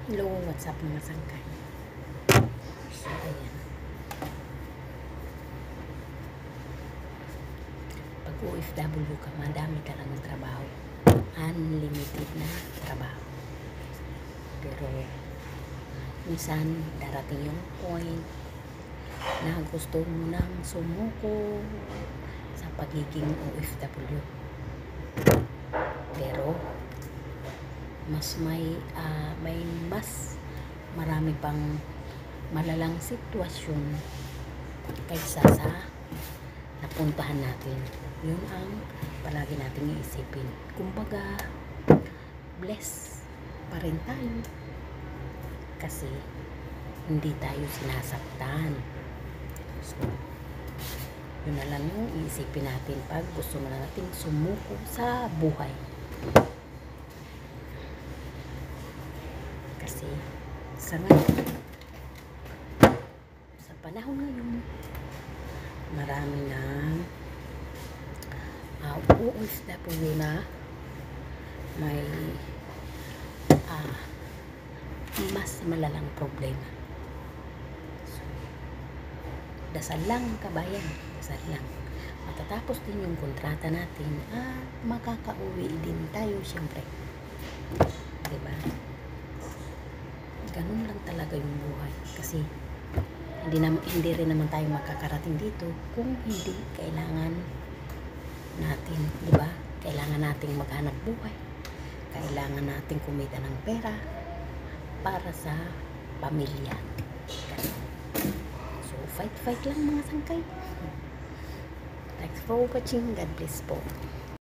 Hello, what's up mga sangkay? So, ayan. Pag OFW ka, madami talagang trabaho. Unlimited na trabaho. Pero, minsan, darating yung point na gusto mo nang sumuko sa pagiging OFW. Pero, may mas marami pang malalang sitwasyon kaysa sa napuntahan natin. Yun ang palagi natin iisipin. Kumbaga, bless pa rin tayo kasi hindi tayo sinasaktan. So, yun na lang yung iisipin natin pag gusto na natin sumuko sa buhay. Kasi sa ngayon, sa panahon ngayon, marami na OFW na may mas malalang problema. So, dasal lang kabayan, dasal lang. Matatapos din yung kontrata natin, makakauwi din tayo syempre. Diba? Ganun lang talaga yung buhay. Kasi hindi rin naman tayo makakarating dito kung hindi kailangan natin, di ba? Kailangan nating maghanap buhay. Kailangan nating kumita ng pera para sa pamilya. So, fight lang mga sangkay. Thanks for watching. God bless po.